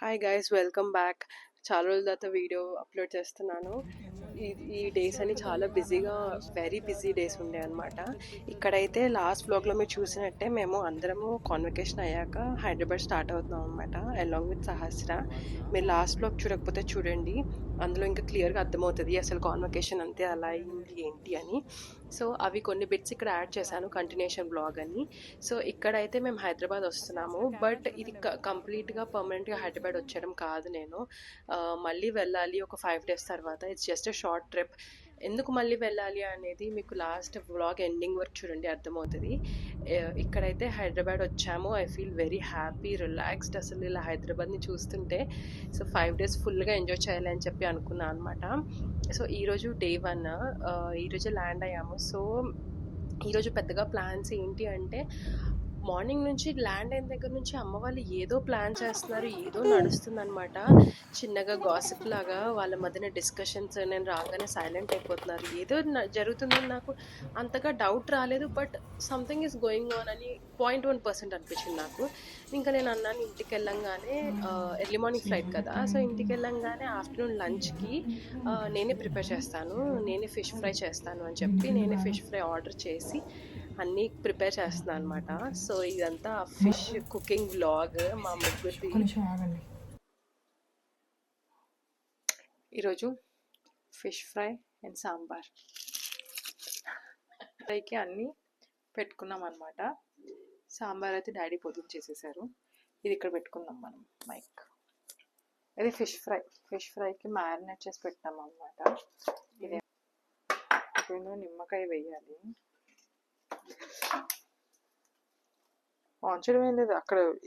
Hi guys, welcome back. చాలా రోజుల తర్వాత వీడియో అప్లోడ్ చేస్తున్నాను. ఈ డేస్ అని చాలా బిజీగా, వెరీ బిజీ డేస్ ఉండే అనమాట. ఇక్కడైతే లాస్ట్ వ్లాగ్లో మీరు చూసినట్టే మేము అందరము కాన్వకేషన్ అయ్యాక హైదరాబాద్ స్టార్ట్ అవుతున్నాం అనమాట, అలాంగ్ విత్ సహస్ర. మీరు లాస్ట్ వ్లాగ్ చూడకపోతే చూడండి, అందులో ఇంకా క్లియర్గా అర్థమవుతుంది అసలు కాన్వకేషన్ అంతే అలా అయింది ఏంటి అని. సో అవి కొన్ని బిట్స్ ఇక్కడ యాడ్ చేశాను, కంటిన్యూషన్ బ్లాగ్ అని. సో ఇక్కడైతే మేము హైదరాబాద్ వస్తున్నాము, బట్ ఇది కంప్లీట్గా పర్మనెంట్గా హైదరాబాద్ వచ్చేయడం కాదు. నేను మళ్ళీ వెళ్ళాలి ఒక 5 days తర్వాత. It's just a short trip. ఎందుకు మళ్ళీ వెళ్ళాలి అనేది మీకు లాస్ట్ వ్లాగ్ ఎండింగ్ వరకు చూడండి, అర్థమవుతుంది. ఇక్కడైతే హైదరాబాద్ వచ్చాము. I feel very happy, relaxed అసలు ఇలా హైదరాబాద్ని చూస్తుంటే. సో 5 days ఫుల్గా ఎంజాయ్ చేయాలి అని చెప్పి అనుకున్నాను అనమాట. సో ఈరోజు డే 1, ఈరోజు ల్యాండ్ అయ్యాము. సో ఈరోజు పెద్దగా ప్లాన్స్ ఏంటి అంటే, మార్నింగ్ నుంచి ల్యాండ్ అయిన దగ్గర నుంచి అమ్మ వాళ్ళు ఏదో ప్లాన్ చేస్తున్నారు, ఏదో నడుస్తుంది అనమాట. చిన్నగా గాసిప్ లాగా వాళ్ళ మధ్యన డిస్కషన్స్. నేను రాగానే సైలెంట్ అయిపోతున్నారు. ఏదో జరుగుతుందని నాకు అంతగా డౌట్ రాలేదు, but something is going on అని 0.1% అనిపించింది నాకు. ఇంకా నేను అన్నాను, ఇంటికి వెళ్ళంగానే ఎర్లీ మార్నింగ్ ఫ్లైట్ కదా, సో ఇంటికి వెళ్ళంగానే ఆఫ్టర్నూన్ లంచ్కి నేనే ప్రిపేర్ చేస్తాను, నేనే ఫిష్ ఫ్రై చేస్తాను అని చెప్పి నేనే ఫిష్ ఫ్రై ఆర్డర్ చేసి అన్నీ ప్రిపేర్ చేస్తున్నాను అనమాట. సో ఇదంతా ఫిష్ కుకింగ్ వ్లాగ్ మా ముగ్గురిది. ఈరోజు ఫిష్ ఫ్రై అండ్ సాంబార్ ఫ్రైకి అన్నీ పెట్టుకున్నాం అనమాట. సాంబార్ అయితే డాడీ పొద్దున్న చేసేసారు. ఇది ఇక్కడ పెట్టుకుందాం మనం మైక్. ఇది ఫిష్ ఫ్రైకి మ్యారినేట్ చేసి పెట్టాం అనమాట. ఇదే ఇప్పుడు నిమ్మకాయ వేయాలి. ఆన్ చేయడం ఏం లేదు,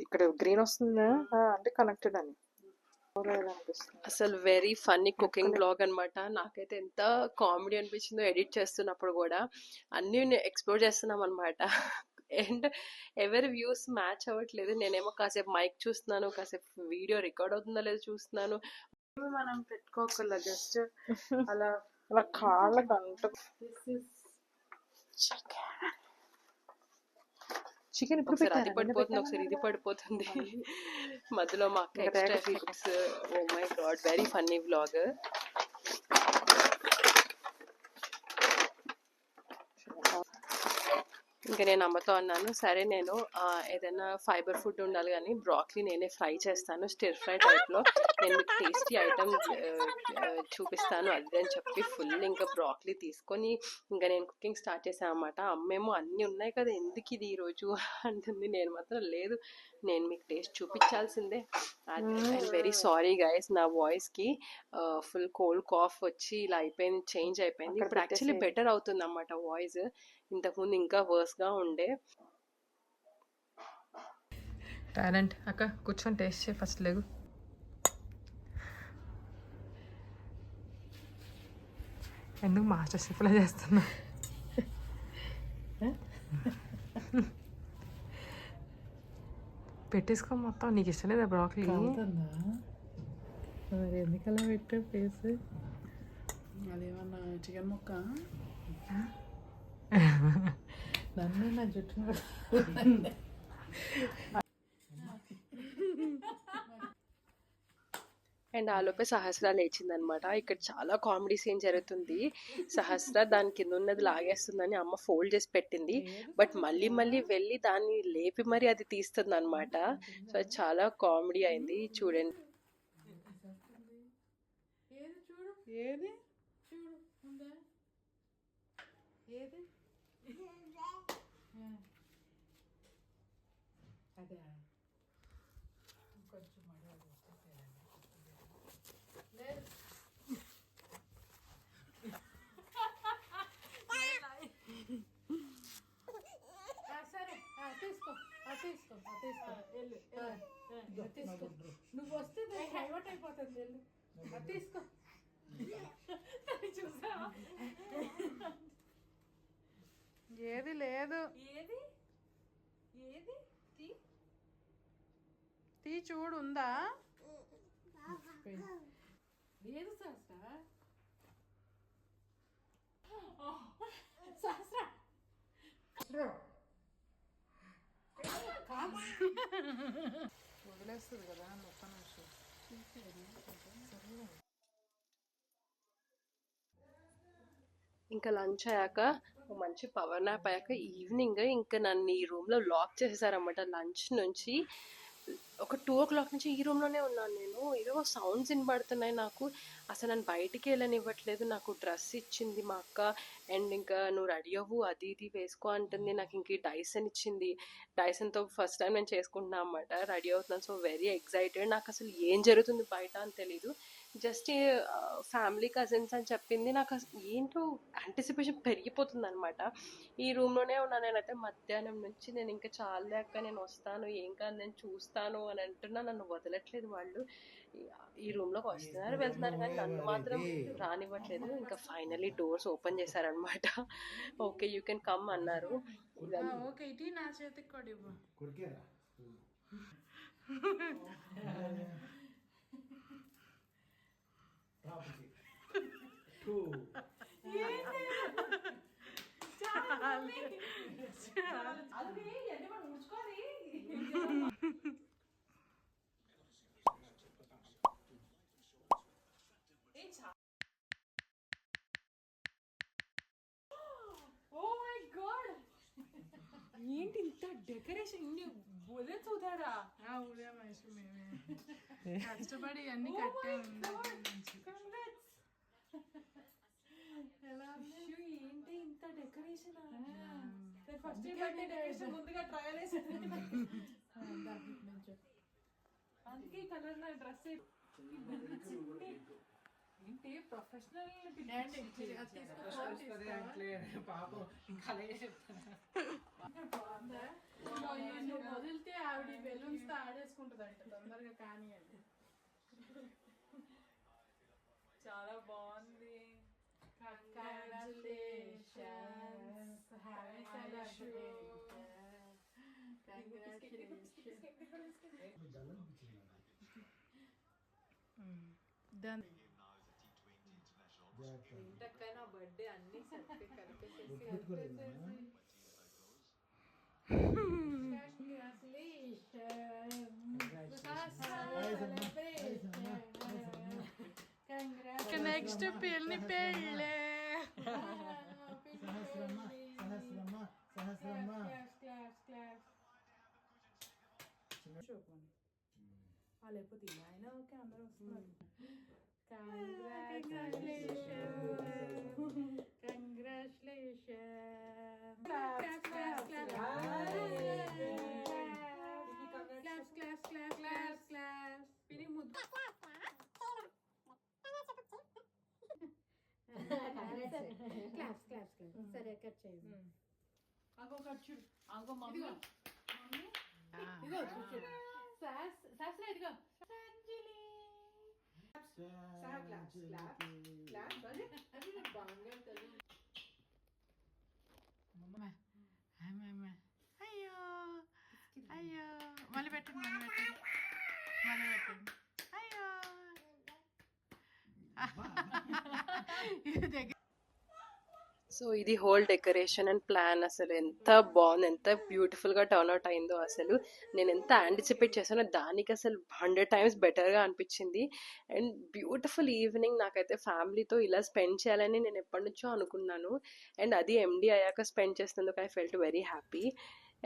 ఇక్కడ గ్రీన్ వస్తుంది అంటే కనెక్టెడ్ అని అసలు వెరీ ఫన్నీ కుకింగ్ బ్లాగ్ అనమాట. నాకైతే ఎంత కామెడీ అనిపించిందో ఎడిట్ చేస్తున్నప్పుడు కూడా. అన్నీ ఎక్స్ప్లోర్ చేస్తున్నాం అనమాట. అండ్ ఎవరి వ్యూస్ మ్యాచ్ అవ్వట్లేదు. నేనేమో కాసేపు మైక్ చూస్తున్నాను, కాసేపు వీడియో రికార్డ్ అవుతుందో లేదో చూస్తున్నాను. మనం పెట్టుకోకల్లా జస్ట్ అలా అలా కాళ్ళ గంట. చికెన్ ఇప్పుడు అది పడిపోతుంది, ఒకసారి ఇది పడిపోతుంది. మధ్యలో మా అక్క extra effects. Oh my god, very funny vlog. ఇంకా నేను అమ్మతో అన్నాను, సరే నేను ఏదైనా ఫైబర్ ఫుడ్ ఉండాలి కానీ బ్రాక్లీ నేనే ఫ్రై చేస్తాను, స్టిర్ ఫ్రై టైప్లో. నేను మీకు టేస్టీ ఐటమ్ చూపిస్తాను అది అని చెప్పి ఫుల్ ఇంకా బ్రాక్లీ తీసుకొని ఇంకా నేను కుకింగ్ స్టార్ట్ చేశాను అనమాట. అమ్మేమో అన్నీ ఉన్నాయి కదా, ఎందుకు ఇది ఈరోజు అంటుంది. నేను మాత్రం లేదు, నేను మీకు టేస్ట్ చూపించాల్సిందే. అండ్ వెరీ సారీ గైస్, నా వాయిస్కి ఫుల్ కోల్డ్ కాఫ్ వచ్చి ఇలా అయిపోయింది, చేంజ్ అయిపోయింది. ఇప్పుడు యాక్చువల్లీ బెటర్ అవుతుంది అన్నమాట వాయిస్. ఇంతకుముందు ఇంకా వర్స్గా ఉండే. టాలెంట్ అక్క, కూర్చొని టేస్ట్ చేయి ఫస్ట్. లేగు ఎందుకు మాస్టర్ షెఫ్లా చేస్తున్నా? పెట్టేసుకో మొత్తం. నీకు ఇష్టం లేదా బ్రాక్లీ? మరి ఎందుకలా పెట్టా ఫేస్? అదేమన్నా చికెన్ ముక్క? నన్ను నా జుట్టు అండ్ ఆలోపే సహస్ర లేచిందనమాట. ఇక్కడ చాలా కామెడీ సీన్ జరుగుతుంది. సహస్ర దాని కింద ఉన్నది లాగేస్తుందని అమ్మ ఫోల్డ్ చేసి పెట్టింది, బట్ మళ్ళీ మళ్ళీ వెళ్ళి దాన్ని లేపి మరి అది తీస్తుంది అనమాట. సో అది చాలా కామెడీ అయింది, చూడండి. ఏది అదే కొంచెం నువ్వు వస్తే డైవర్ట్ అయిపోతుంది. తీసుకో. ఏది లేదు, తీ చూడు, ఉందా? లేదు సహస్ర వదిలేస్తుంది కదా ఒక్క నిమిషం. ఇంకా లంచ్ అయ్యాక మంచి పవర్ నాప్ అయ్యాక ఈవినింగ్ ఇంకా నన్ను ఈ రూమ్లో లాక్ చేసేసారన్నమాట. లంచ్ నుంచి ఒక 2 o'clock నుంచి ఈ రూమ్లోనే ఉన్నాను నేను. ఏదో సౌండ్స్ వినబడుతున్నాయి నాకు. అసలు నన్ను బయటికి వెళ్ళనివ్వట్లేదు. నాకు డ్రెస్ ఇచ్చింది మా అక్క. అండ్ ఇంకా నువ్వు రెడీ అవ్వు, అది ఇది వేసుకో అంటుంది. నాకు ఇంక డైసన్ ఇచ్చింది. డైసన్తో ఫస్ట్ టైం నేను చేసుకుంటున్నాను అన్నమాట. రెడీ అవుతున్నాను. So very excited. నాకు అసలు ఏం జరుగుతుంది బయట అని తెలీదు. జస్ట్ ఫ్యామిలీ కజిన్స్ అని చెప్పింది. నాకు అసలు ఏంటో యాంటిసిపేషన్ పెరిగిపోతుంది అనమాట. ఈ రూమ్లోనే ఉన్నాను నేనైతే మధ్యాహ్నం నుంచి. నేను ఇంకా చాలే అక్క, నేను వస్తాను, ఏం కాదు నేను చూస్తాను అని అంటున్నా. నన్ను వదలట్లేదు వాళ్ళు. ఈ రూమ్లోకి వస్తున్నారు వెళ్తున్నారు కానీ నన్ను మాత్రం రానివ్వట్లేదు. ఇంకా ఫైనలీ డోర్స్ ఓపెన్ చేశారనమాట. ఓకే యూ కెన్ కమ్ అన్నారు. ఓకే ఇటీ నా చేతికి కూడా ఇవ్వు. ఏంటి ఇంత డెకరేషన్ ఇన్ని ఉదయం చూతారా? ఉదయం వయసు మేమే కష్టపడి అన్ని కట్టే ఏంటి ఇంత డెకరేషన్? ఫస్ట్ డెకరేషన్ ముందుగా ట్రయల్ వేసి అందుకే కలర్ నా డ్రెస్ ఏంటి ప్రొఫెషనల్ వదిలితే ఆవిడ బెలూన్స్ తో ఆడేసుకుంటుందంట తొందరగా కానీ అండి. చాలా బాగుంది. ఇంతకైనా బర్త్డే అన్ని నెక్స్ట్ పెళ్ళి పెళ్ళే లేకపోతే ఆయన ఓకే అందరూ వస్తున్నారు. సరే కట్ చేయండి. అగో కట్ చూడు. అగో మమ్మీ ఇదిగో చూడు. శాస్త్ర ఇదిగో అయ్యో అయ్యో మళ్ళీ పెట్టండి అయ్యో సో ఇది హోల్ డెకరేషన్ అండ్ ప్లాన్. అసలు ఎంత బాగుంది, ఎంత బ్యూటిఫుల్గా టర్న్ అవుట్ అయిందో. అసలు నేను ఎంత యాంటిసిపేట్ చేశానో దానికి అసలు 100 times బెటర్గా అనిపించింది. And beautiful evening. నాకైతే ఫ్యామిలీతో ఇలా స్పెండ్ చేయాలని నేను ఎప్పటి నుంచో అనుకున్నాను. అండ్ అది ఎండి అయ్యాక స్పెండ్ చేసినందుకు I felt very happy.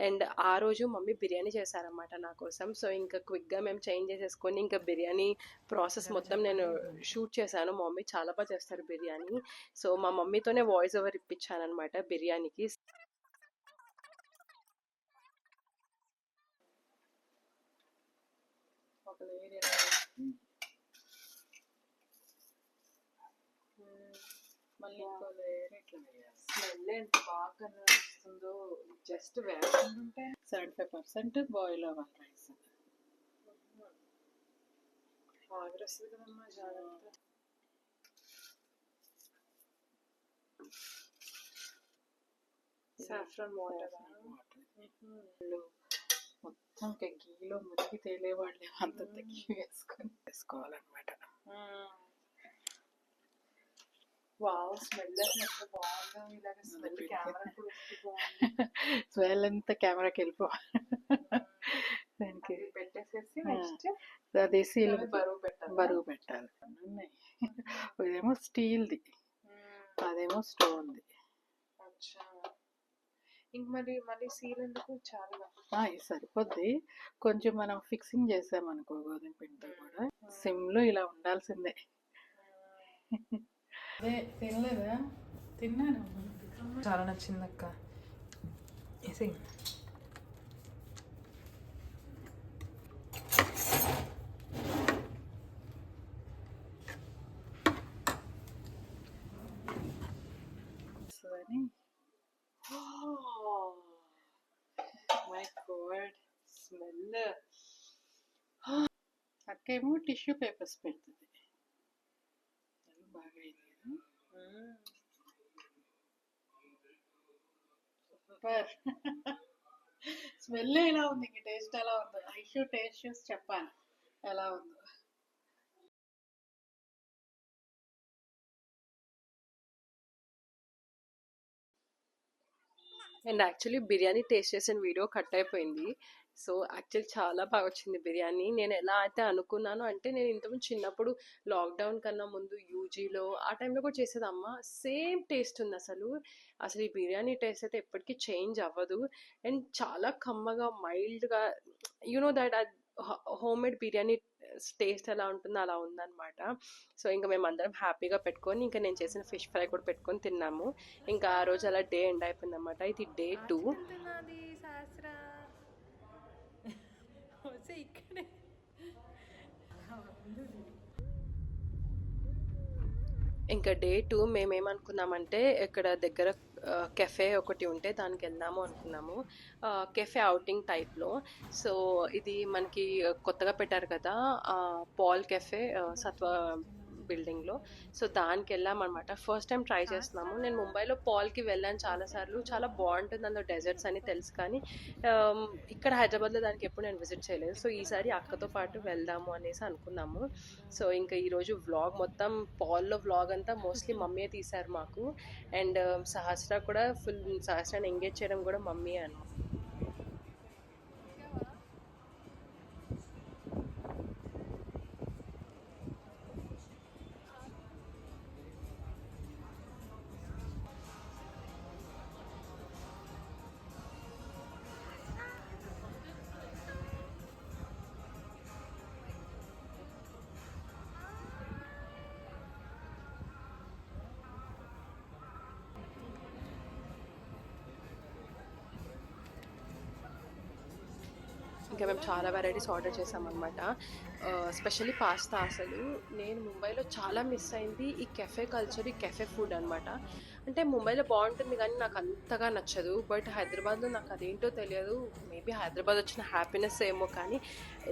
And ఆ రోజు మమ్మీ బిర్యానీ చేశారన్నమాట నా కోసం. సో ఇంకా క్విక్గా మేము చేంజ్ చేసేసుకొని ఇంకా బిర్యానీ ప్రాసెస్ మొత్తం నేను షూట్ చేశాను. మా మమ్మీ చాలా బాగా చేస్తారు బిర్యానీ. సో మా మమ్మీతోనే వాయిస్ ఓవర్ ఇప్పించాను అనమాట బిర్యానీకి. మళ్ళీ ఇంకో లేయర్ ఇట్లా వేయాలి. స్మెల్ ఎంత బాగా వస్తుందో. జస్ట్ వేస్తుంటే 75% బాయిల్ అవ్వాలి రైస్. ఆవిరి వస్తుంది కదమ్మా జాగ్రత్త. సాఫ్రాన్ వాటర్ మొత్తం గీలో మురికి తేలేవాళ్ళు అంత గీ వేసుకోవాలన్నమాట. వావ్ స్మెల్ ఎంత బాగుందో. ఇలాగ స్మెల్ కెమెరా కూడా బాగుంది. స్మెల్ అంతా కెమెరాకి వెళ్ళిపోవాలి. దానికి అది పెట్టేసేసి ఆ. నెక్స్ట్ అది సీల్ బరువు పెట్టాలి. బరువు పెట్టాలి. ఉన్నాయి. ఇదేమో స్టీల్ది, అదేమో స్టోన్ది. అచ్చా. ఇంక మరి మళ్ళీ సీల్ ఎందుకు చాలా ఇది సరిపోద్ది. కొంచెం మనం ఫిక్సింగ్ చేసామనుకో గోధుమ పిండితో కూడా సిమ్లో ఇలా ఉండాల్సిందే. అదే తినలేదా? తిన్నాను. చాలా నచ్చింది అక్క. ఏసీ అని. My god, smell. అక్కేమో టిష్యూ పేపర్స్ పెడుతుంది. బాగా అయింది. సూపర్. స్మెల్ ఎలా ఉంది, ఇంక టేస్ట్ ఎలా ఉందో ఐషు టేస్ట్ చూసి చెప్పాలి ఎలా ఉందో. అండ్ యాక్చువల్లీ బిర్యానీ టేస్ట్ చేసిన వీడియో కట్ అయిపోయింది. సో యాక్చువల్లీ చాలా బాగా వచ్చింది బిర్యానీ. నేను ఎలా అయితే అనుకున్నాను అంటే, నేను ఇంతకుముందు చిన్నప్పుడు లాక్డౌన్ కన్నా ముందు యూజీలో ఆ టైంలో కూడా చేసేది అమ్మ. సేమ్ టేస్ట్ ఉంది అసలు. అసలు ఈ బిర్యానీ టేస్ట్ అయితే ఎప్పటికీ చేంజ్ అవ్వదు. అండ్ చాలా కమ్మగా మైల్డ్గా, you know that home made biryani taste ఎలా ఉంటుందో అలా ఉందన్నమాట. సో ఇంకా మేము అందరం హ్యాపీగా పెట్టుకొని, ఇంకా నేను చేసిన ఫిష్ ఫ్రై కూడా పెట్టుకొని తిన్నాము. ఇంకా ఆ రోజు అలా డే ఎండ్ అయిపోయింది అనమాట. ఇది డే 2. ఇక్కడే ఇంకా డే 2 మేమేమనుకున్నామంటే, ఇక్కడ దగ్గర కెఫే ఒకటి ఉంటే దానికి వెళ్దాము అనుకున్నాము. కెఫే అవుటింగ్ టైప్లో. సో ఇది మనకి కొత్తగా పెట్టారు కదా, పాల్ కెఫే సత్వ బిల్డింగ్లో. సో దానికి వెళ్ళామన్నమాట. ఫస్ట్ టైం ట్రై చేస్తున్నాము. నేను ముంబైలో పాల్కి వెళ్ళాను చాలాసార్లు, చాలా బాగుంటుంది అందులో డెజర్ట్స్ అని తెలుసు. కానీ ఇక్కడ హైదరాబాద్లో దానికి ఎప్పుడు నేను విజిట్ చేయలేదు. సో ఈసారి అక్కతో పాటు వెళ్దాము అనేసి అనుకున్నాము. సో ఇంకా ఈరోజు వ్లాగ్ మొత్తం పాల్లో వ్లాగ్ అంతా మోస్ట్లీ మమ్మీయే తీశారు మాకు. అండ్ సహస్ర కూడా సహస్రాన్ని ఎంగేజ్ చేయడం కూడా మమ్మీ అనమాట. ఇంకా మేము చాలా వెరైటీస్ ఆర్డర్ చేసామన్నమాట. Specially pasta. అసలు నేను ముంబైలో చాలా మిస్ అయింది ఈ కెఫే కల్చర్, ఈ కెఫే ఫుడ్ అనమాట. అంటే ముంబైలో బాగుంటుంది కానీ నాకు అంతగా నచ్చదు. బట్ హైదరాబాద్లో నాకు అదేంటో తెలియదు, మేబీ హైదరాబాద్ వచ్చిన హ్యాపీనెస్ ఏమో, కానీ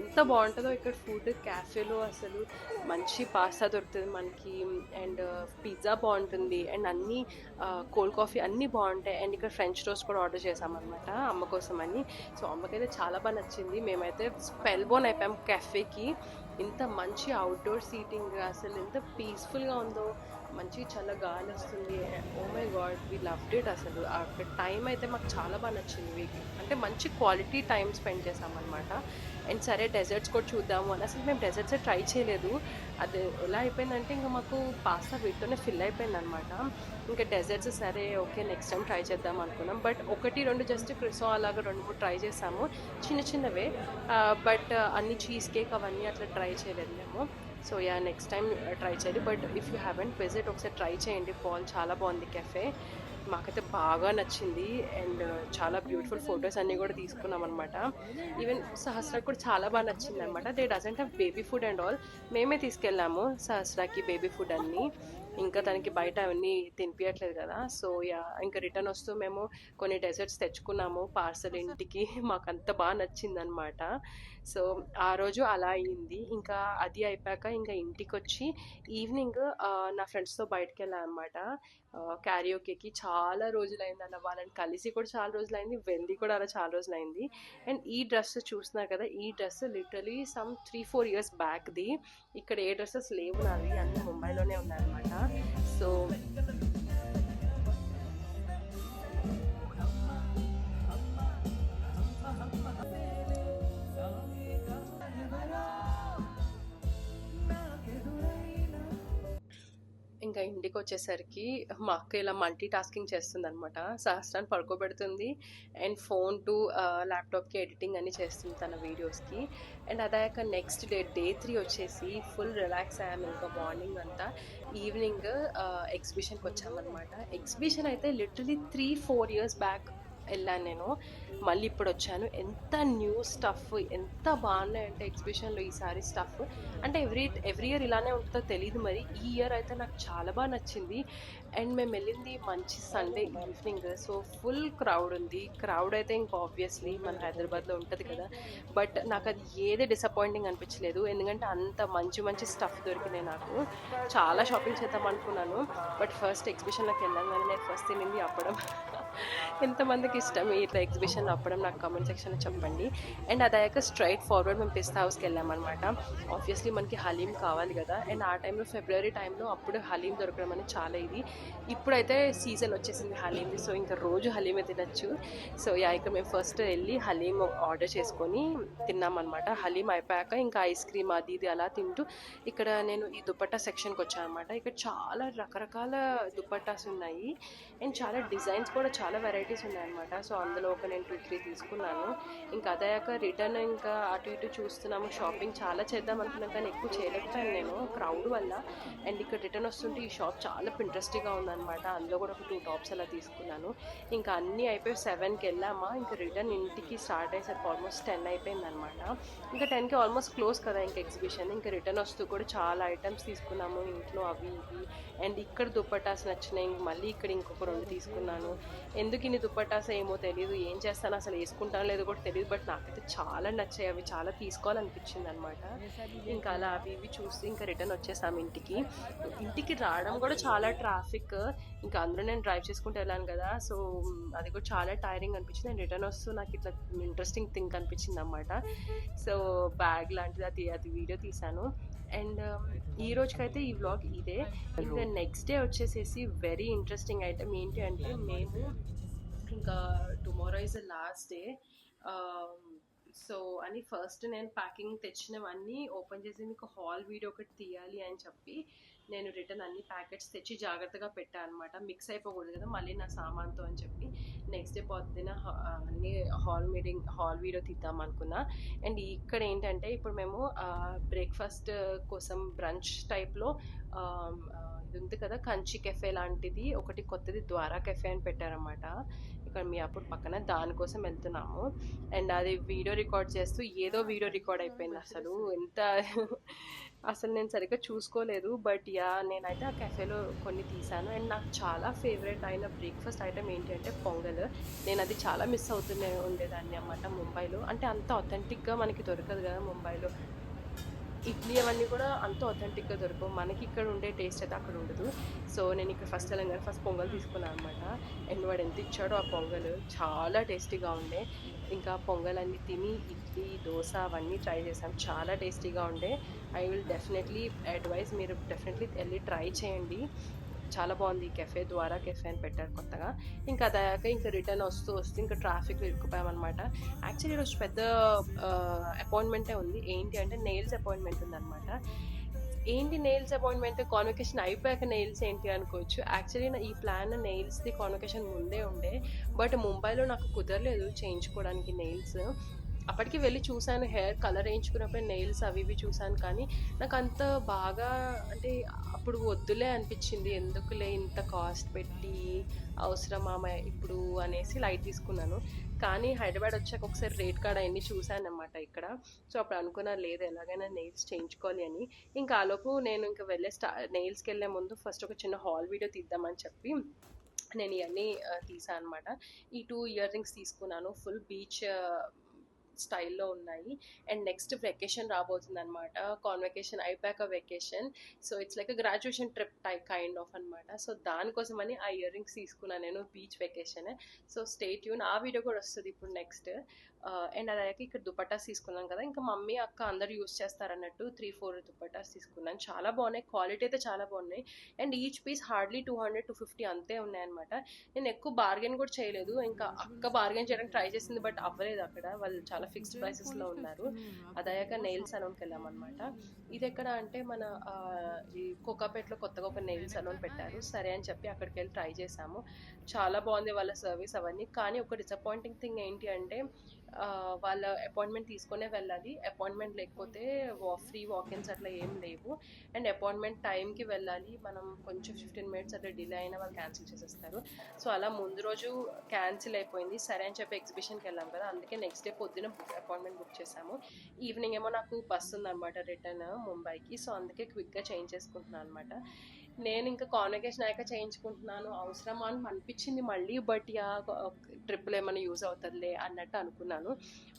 ఎంత బాగుంటుందో ఇక్కడ ఫుడ్. క్యాఫేలో అసలు మంచి పాస్తా దొరుకుతుంది మనకి, అండ్ పిజ్జా బాగుంటుంది, అండ్ అన్నీ కోల్డ్ కాఫీ అన్నీ బాగుంటాయి. అండ్ ఇక్కడ ఫ్రెంచ్ టోస్ట్ కూడా ఆర్డర్ చేసామన్నమాట అమ్మ కోసం అని. సో అమ్మకైతే చాలా బాగా నచ్చింది. మేమైతే స్పెల్ బోన్ అయిపోయాం కెఫేకి. ఇంత మంచి అవుట్డోర్ సీటింగ్, అసలు ఎంత పీస్ఫుల్గా ఉందో, మంచి చల్ల గాలి వస్తుంది. Oh my god, we loved it. అసలు అక్కడ టైం అయితే మాకు చాలా బాగా నచ్చింది. వీక్ అంటే మంచి క్వాలిటీ టైం స్పెండ్ చేసామన్నమాట. అండ్ సరే డెజర్ట్స్ కూడా చూద్దాము అని, అసలు మేము డెజర్ట్సే ట్రై చేయలేదు. అది ఎలా అయిపోయిందంటే, ఇంకా మాకు పాస్తా వీటితోనే ఫిల్ అయిపోయింది అనమాట. ఇంకా డెజర్ట్స్ సరే ఓకే నెక్స్ట్ టైం ట్రై చేద్దాం అనుకున్నాం. బట్ 1-2 జస్ట్ క్రిసో అలాగా 2-3 ట్రై చేసాము, చిన్న చిన్నవే. బట్ అన్ని చీజ్ కేక్ అవన్నీ అట్లా ట్రై చేయలేదు మేము. So ya next time try చేయాలి. But if you haven't visit ఒకసారి ట్రై చేయండి. పాల్ చాలా బాగుంది కెఫే, మాకైతే బాగా నచ్చింది. అండ్ చాలా బ్యూటిఫుల్ ఫొటోస్ అన్నీ కూడా తీసుకున్నాం అనమాట. ఈవెన్ సహస్రాకి కూడా చాలా బాగా నచ్చింది అనమాట. They doesn't have baby food and all. మేమే తీసుకెళ్ళాము సహస్రాకి బేబీ ఫుడ్ అన్నీ. ఇంకా తనకి బయట అవన్నీ తినిపించట్లేదు కదా. సో యా ఇంకా రిటర్న్ వస్తూ మేము కొన్ని డెజర్ట్స్ తెచ్చుకున్నాము పార్సల్ ఇంటికి. మాకు అంత బాగా నచ్చింది అనమాట. సో ఆ రోజు అలా అయింది. ఇంకా అది అయిపోయాక ఇంకా ఇంటికి వచ్చి ఈవినింగ్ నా ఫ్రెండ్స్తో బయటకు వెళ్ళాను అనమాట. క్యారియోకేకి. చాలా రోజులైంది అన్న వాళ్ళని కలిసి కూడా చాలా రోజులైంది, వెళ్ళి కూడా అలా చాలా రోజులైంది. అండ్ ఈ డ్రెస్ చూస్తున్నారు కదా, ఈ డ్రెస్ లిటరలీ సమ్ 3-4 years బ్యాక్ది. ఇక్కడ ఏ డ్రెస్సెస్ లేవు నావి, అన్నీ ముంబైలోనే ఉన్నాయన్నమాట. సో ఇంకా ఇంటికి వచ్చేసరికి మా అక్క ఇలా మల్టీ టాస్కింగ్ చేస్తుంది అనమాట. సహస్రాన్ని పడుకోబెడుతుంది అండ్ ఫోన్ టు ల్యాప్టాప్కి ఎడిటింగ్ అని చేస్తుంది తన వీడియోస్కి. అండ్ అదాక నెక్స్ట్ డే 3 వచ్చేసి ఫుల్ రిలాక్స్ అయ్యాము. ఇంకా మార్నింగ్ అంతా ఈవినింగ్ ఎగ్జిబిషన్కి వచ్చామన్నమాట. ఎగ్జిబిషన్ అయితే లిటరలీ 3-4 ఇయర్స్ బ్యాక్ వెళ్ళాను నేను, మళ్ళీ ఇప్పుడు వచ్చాను. ఎంత న్యూ స్టఫ్, ఎంత బాగున్నాయంటే ఎగ్జిబిషన్లో ఈసారి స్టఫ్. అంటే ఎవ్రీ ఇయర్ ఇలానే ఉంటుందో తెలియదు, మరి ఈ ఇయర్ అయితే నాకు చాలా బాగా నచ్చింది. అండ్ మేము వెళ్ళింది మంచి Sunday evening, so full crowd ఉంది. క్రౌడ్ అయితే ఇంకా ఆబ్వియస్లీ మన హైదరాబాద్లో ఉంటుంది కదా, బట్ నాకు అది ఏదే డిసప్పాయింటింగ్ అనిపించలేదు, ఎందుకంటే అంత మంచి మంచి స్టఫ్ దొరికినాయి నాకు. చాలా షాపింగ్ చేద్దాం అనుకున్నాను, బట్ ఫస్ట్ ఎగ్జిబిషన్లోకి వెళ్ళాను. నేను ఫస్ట్ తినింది అప్పడం. ఎంతమందికి ఇష్టం ఇట్లా ఎగ్జిబిషన్ అప్పడం నాకు కామెంట్ సెక్షన్లో చెప్పండి. అండ్ అదాక స్ట్రైట్ ఫార్వర్డ్ మేము పిస్తా హౌస్కి వెళ్ళామన్నమాట. ఆబ్వియస్లీ మనకి హలీం కావాలి కదా, అండ్ ఆ టైంలో ఫిబ్రవరి టైంలో అప్పుడు హలీం దొరకడం అనేది చాలా ఇది. ఇప్పుడైతే సీజన్ వచ్చేసింది హలీంది, సో ఇంకా రోజు హలీమే తినచ్చు. సో ఇక్కడ మేము ఫస్ట్ వెళ్ళి హలీం ఆర్డర్ చేసుకొని తిన్నామన్నమాట. హలీం అయిపోయాక ఇంకా ఐస్ క్రీమ్ అది ఇది అలా తింటూ ఇక్కడ నేను ఈ దుపట్టా సెక్షన్కి వచ్చాను అనమాట. ఇక్కడ చాలా రకరకాల దుపట్టాస్ ఉన్నాయి అండ్ చాలా డిజైన్స్ కూడా చాలా వెరైటీస్ ఉన్నాయన్నమాట. సో అందులో ఒక నేను 2-3 తీసుకున్నాను. ఇంకా అదాక రిటర్న్ ఇంకా అటు ఇటు చూస్తున్నాము. షాపింగ్ చాలా చేద్దాం అనుకున్నాను కానీ ఎక్కువ చేయలేకపోయాను నేను క్రౌడ్ వల్ల. అండ్ ఇక్కడ రిటర్న్ వస్తుంటే ఈ షాప్ చాలా ఇంట్రెస్టింగ్గా ఉందన్నమాట. అందులో కూడా ఒక 2 టాప్స్ అలా తీసుకున్నాను. ఇంకా అన్నీ అయిపోయి 7కి వెళ్ళామా, ఇంకా రిటర్న్ ఇంటికి స్టార్ట్ అయ్యేసరికి ఆల్మోస్ట్ 10 అయిపోయింది అనమాట. ఇంకా 10కి ఆల్మోస్ట్ క్లోజ్ కదా ఇంకా ఎగ్జిబిషన్. ఇంకా రిటర్న్ వస్తూ కూడా చాలా ఐటమ్స్ తీసుకున్నాము ఇంట్లో అవి ఇవి. అండ్ ఇక్కడ దుపట్టాస్ నచ్చినాయి, ఇంక మళ్ళీ ఇక్కడ ఇంకొక 2 తీసుకున్నాను. ఎందుకు ఇన్ని దుపట్టాస్ ఏమో తెలియదు, ఏం చేస్తాను అసలు వేసుకుంటానో లేదో కూడా తెలియదు, బట్ నాకైతే చాలా నచ్చాయి, అవి చాలా తీసుకోవాలనిపించింది అనమాట. ఇంకా అలా అవి ఇవి చూసి ఇంకా రిటర్న్ వచ్చేసాము ఇంటికి. ఇంటికి రావడం కూడా చాలా ట్రాఫిక్, ఇంకా అందులో నేను డ్రైవ్ చేసుకుంటూ వెళ్ళాను కదా, సో అది కూడా చాలా టైరింగ్ అనిపించింది. అండ్ రిటర్న్ వస్తూ నాకు ఇట్లా ఇంట్రెస్టింగ్ థింగ్ అనిపించింది అనమాట. సో బ్యాగ్ లాంటిది అది వీడియో తీశాను. అండ్ ఈ రోజుకైతే ఈ వ్లాగ్ ఇదే. ఇంకా నెక్స్ట్ డే వచ్చేసేసి వెరీ ఇంట్రెస్టింగ్ ఐటమ్ ఏంటి అంటే, మేము ఇంకా tomorrow is the last day. So అని ఫస్ట్ నేను ప్యాకింగ్ తెచ్చినవన్నీ ఓపెన్ చేసి మీకు హాల్ వీడియో ఒకటి తీయాలి అని చెప్పి నేను రిటర్న్ అన్ని ప్యాకెట్స్ తెచ్చి జాగ్రత్తగా పెట్టాను అనమాట. మిక్స్ అయిపోకూడదు కదా మళ్ళీ నా సామాన్తో అని చెప్పి నెక్స్ట్ డే పొద్దున అన్ని హాల్ వీడియో తీద్దాం అనుకున్నా. అండ్ ఇక్కడ ఏంటంటే ఇప్పుడు మేము బ్రేక్ఫాస్ట్ కోసం బ్రంచ్ టైప్లో ఇది ఉంది కదా కంచి కెఫే లాంటిది ఒకటి కొత్తది ద్వారా కెఫే అని పెట్టారన్నమాట ఇక్కడ మీ అప్పుడు పక్కన, దానికోసం వెళ్తున్నాము. అండ్ అది వీడియో రికార్డ్ చేస్తూ ఏదో వీడియో రికార్డ్ అయిపోయింది. అసలు నేను సరిగ్గా చూసుకోలేదు, బట్ నేనైతే ఆ కెఫేలో కొన్ని తీసాను. అండ్ నాకు చాలా ఫేవరెట్ అయిన బ్రేక్ఫాస్ట్ ఐటమ్ ఏంటి అంటే పొంగల్. నేను అది చాలా మిస్ ఉండేదాన్ని అన్నమాట ముంబైలో. అంటే అంత అథెంటిక్గా మనకి దొరకదు కదా ముంబైలో. ఇడ్లీ అవన్నీ కూడా అంత అథెంటిక్గా దొరకవు, మనకి ఇక్కడ ఉండే టేస్ట్ అయితే అక్కడ ఉండదు. సో నేను ఇక్కడ ఫస్ట్ తెలంగాణ ఫస్ట్ పొంగల్ తీసుకున్నాను అనమాట. అండ్ వాడు ఎంత ఇచ్చాడో ఆ పొంగల్ చాలా టేస్టీగా ఉండే. ఇంకా పొంగల్ అన్నీ తిని ఇడ్లీ దోశ అవన్నీ ట్రై చేసాం, చాలా టేస్టీగా ఉండే. ఐ విల్ డెఫినెట్లీ అడ్వైజ్, మీరు డెఫినెట్లీ వెళ్ళి ట్రై చేయండి, చాలా బాగుంది. ఈ కెఫే ద్వారా కెఫే అని పెట్టారు కొత్తగా. ఇంకా అదాక ఇంకా రిటర్న్ వస్తూ ఇంకా ట్రాఫిక్లో ఇరుక్కుపోయామన్నమాట. యాక్చువల్లీ ఈరోజు పెద్ద అపాయింట్మెంటే ఉంది. ఏంటి అంటే నెయిల్స్ అపాయింట్మెంట్ ఉందన్నమాట. ఏంటి నెయిల్స్ అపాయింట్మెంట్, కాన్వకేషన్ అయిపోయాక నెయిల్స్ ఏంటి అనుకోవచ్చు. యాక్చువల్లీ ఈ ప్లాన్ నెయిల్స్ది కాన్వకేషన్ ముందే ఉండే, బట్ ముంబైలో నాకు కుదరలేదు చేయించుకోవడానికి నెయిల్స్. అప్పటికి వెళ్ళి చూశాను, హెయిర్ కలర్ వేయించుకున్నప్పుడు నెయిల్స్ అవి ఇవి చూశాను, కానీ నాకు అంత బాగా అంటే అప్పుడు వద్దులే అనిపించింది. ఎందుకులే ఇంత కాస్ట్ పెట్టి అవసరమా ఇప్పుడు అనేసి లైట్ తీసుకున్నాను. కానీ హైదరాబాద్ వచ్చాక ఒకసారి రేట్ కార్డ్ అవన్నీ చూశాను అన్నమాట ఇక్కడ. సో అప్పుడు అనుకున్నా లేదు ఎలాగైనా నెయిల్స్ చేయించుకోవాలి అని. ఇంకా ఆలోపు నేను ఇంకా నెయిల్స్కి వెళ్ళే ముందు ఫస్ట్ ఒక చిన్న హాల్ వీడియో తీద్దామని చెప్పి నేను ఇవన్నీ తీసాను అనమాట. ఈ 2 ఇయర్ రింగ్స్ తీసుకున్నాను, ఫుల్ బీచ్ స్టైల్లో ఉన్నాయి. అండ్ నెక్స్ట్ వెకేషన్ రాబోతుంది అనమాట, కాన్వకేషన్ అయిపోయాక vacation. So it's like graduation trip kind of అనమాట. సో దానికోసమని ఆ ఇయర్ రింగ్స్ తీసుకున్నాను నేను, beach vacation. So stay tune, ఆ వీడియో కూడా వస్తుంది ఇప్పుడు నెక్స్ట్. అండ్ అదయ్యాక ఇక్కడ దుపట్టాస్ తీసుకున్నాను కదా, ఇంకా మమ్మీ అక్క అందరు యూస్ చేస్తారన్నట్టు 3-4 దుపట్టాస్ తీసుకున్నాను. చాలా బాగున్నాయి, క్వాలిటీ అయితే చాలా బాగున్నాయి. అండ్ ఈచ్ పీస్ హార్డ్లీ 200-250 అంతే ఉన్నాయన్నమాట. నేను ఎక్కువ బార్గెన్ కూడా చేయలేదు, ఇంకా అక్క బార్గెన్ చేయడానికి ట్రై చేసింది బట్ అవ్వలేదు. అక్కడ వాళ్ళు చాలా ఫిక్స్డ్ ప్రైసెస్లో ఉన్నారు. అదయ్యాక నెయిల్ సలూన్కి వెళ్ళామన్నమాట. ఇది ఎక్కడ అంటే మన ఈ కోకాపేటలో కొత్తగా ఒక నెయిల్ సలూన్ పెట్టారు. సరే అని చెప్పి అక్కడికి వెళ్ళి ట్రై చేసాము. చాలా బాగుంది వాళ్ళ సర్వీస్ అవన్నీ. కానీ ఒక డిసప్పాయింటింగ్ థింగ్ ఏంటి అంటే వాళ్ళ అపాయింట్మెంట్ తీసుకునే వెళ్ళాలి. అపాయింట్మెంట్ లేకపోతే ఫ్రీ వాకిన్స్ అట్లా ఏం లేవు. అండ్ అపాయింట్మెంట్ టైంకి వెళ్ళాలి. మనం కొంచెం 15 మినిట్స్ అట్లా డిలే అయినా వాళ్ళు క్యాన్సిల్ చేసేస్తారు. సో అలా ముందు రోజు క్యాన్సిల్ అయిపోయింది. సరే అని చెప్పి ఎగ్జిబిషన్కి వెళ్ళాం కదా, అందుకే నెక్స్ట్ డే పొద్దున అపాయింట్మెంట్ బుక్ చేసాము. ఈవినింగ్ ఏమో నాకు బస్ ఉందన్నమాట రిటర్న్ ముంబైకి. సో అందుకే క్విక్గా చేంజ్ చేసుకుంటున్నాను అనమాట. నేను ఇంకా కాన్వకేషన్ అయ్యాక చేయించుకుంటున్నాను, అవసరమా అని అనిపించింది మళ్ళీ. బట్ యా ట్రిప్లో ఏమైనా యూజ్ అవుతుందిలే అన్నట్టు అనుకున్నాను.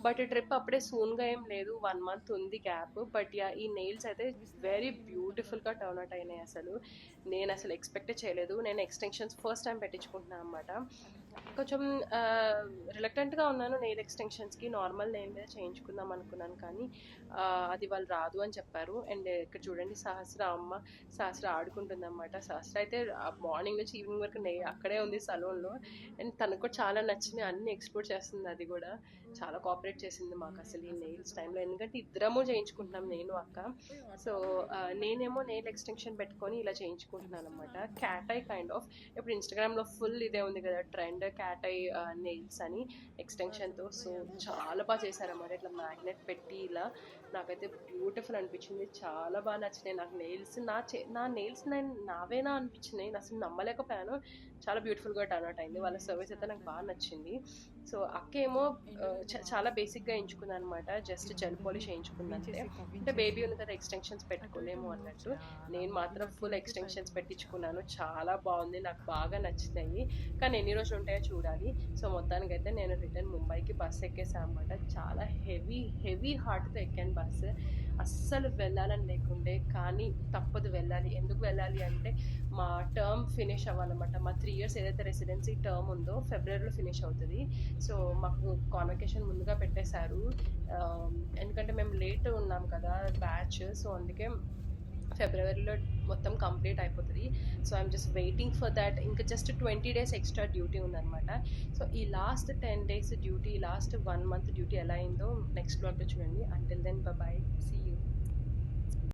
బట్ ఈ ట్రిప్ అప్పుడే సూన్గా ఏం లేదు, 1 month ఉంది గ్యాప్. బట్ యా ఈ నెయిల్స్ అయితే వెరీ బ్యూటిఫుల్గా టర్న్ అవుట్ అయినాయి. అసలు నేను అసలు ఎక్స్పెక్టే చేయలేదు. నేను ఎక్స్టెన్షన్స్ ఫస్ట్ టైం పెట్టించుకుంటున్నాను అనమాట. కొంచెం రిలక్టెంట్గా ఉన్నాను నెయిల్ ఎక్స్టెన్షన్స్కి. నార్మల్ నెయిల్ మీద చేయించుకుందాం అనుకున్నాను, కానీ అది వాళ్ళు రాదు అని చెప్పారు. అండ్ ఇక్కడ చూడండి సహస్ర ఆడుకుంటుంది అనమాట. సహస్ర అయితే మార్నింగ్ నుంచి ఈవినింగ్ వరకు అక్కడే ఉంది సలూన్లో. అండ్ తనకు కూడా చాలా నచ్చింది, అన్ని ఎక్స్ప్లోర్ చేస్తుంది. అది కూడా చాలా కోఆపరేట్ చేసింది మాకు అసలు ఈ నెయిల్స్ టైంలో, ఎందుకంటే ఇద్దరము చేయించుకుంటున్నాం, నేను అక్క. సో నేనేమో నెయిల్ ఎక్స్టెన్షన్ పెట్టుకొని ఇలా చేయించుకుంటున్నాను అనమాట. Cat I kind of. ఇప్పుడు ఇన్స్టాగ్రామ్లో ఫుల్ ఇదే ఉంది కదా ట్రెండ్, క్యాట్ ఐ నెయిల్స్ అని ఎక్స్టెన్షన్తో. సో చాలా బాగా చేశారన్నమాట, ఇట్లా మ్యాగ్నెట్ పెట్టి ఇలా. నాకైతే బ్యూటిఫుల్ అనిపించింది, చాలా బాగా నచ్చినాయి నాకు నెయిల్స్. నా నెయిల్స్ నావేనా అనిపించినాయి, నేను అసలు నమ్మలేకపోయాను. చాలా బ్యూటిఫుల్గా టర్న్ అవుట్ అయింది. వాళ్ళ సర్వీస్ అయితే నాకు బాగా నచ్చింది. సో అక్క ఏమో చాలా బేసిక్గా ఎంచుకుంది అనమాట, జస్ట్ జెల్ పాలిష్ వేయించుకుందంటే. అంటే బేబీ ఉంది కదా ఎక్స్టెన్షన్స్ పెట్టుకోలేము అన్నట్టు. నేను మాత్రం ఫుల్ ఎక్స్టెన్షన్స్ పెట్టించుకున్నాను. చాలా బాగుంది, నాకు బాగా నచ్చినాయి. కానీ ఎన్ని రోజులు ఉంటాయో చూడాలి. సో మొత్తానికైతే నేను రిటర్న్ ముంబైకి బస్ ఎక్కేసాను అనమాట. చాలా హెవీ హార్ట్తో ఎక్కాను బస్సు. అస్సలు వెళ్ళాలని లేకుండే, కానీ తప్పదు వెళ్ళాలి. ఎందుకు వెళ్ళాలి అంటే మా టర్మ్ ఫినిష్ అవ్వాలన్నమాట. మా 3 years ఏదైతే రెసిడెన్సీ టర్మ్ ఉందో ఫిబ్రవరిలో ఫినిష్ అవుతుంది. సో మాకు కాన్వకేషన్ ముందుగా పెట్టేశారు, ఎందుకంటే మేము లేట్ ఉన్నాం కదా బ్యాచ్. సో అందుకే ఫిబ్రవరిలో మొత్తం కంప్లీట్ అయిపోతుంది. So I'm just waiting for that. ఇంకా జస్ట్ 20 days ఎక్స్ట్రా డ్యూటీ ఉందన్నమాట. సో ఈ last 10 days duty, last 1 month duty ఎలా అయిందో నెక్స్ట్ బ్లాగ్లో చూడండి. Until then bye, see you.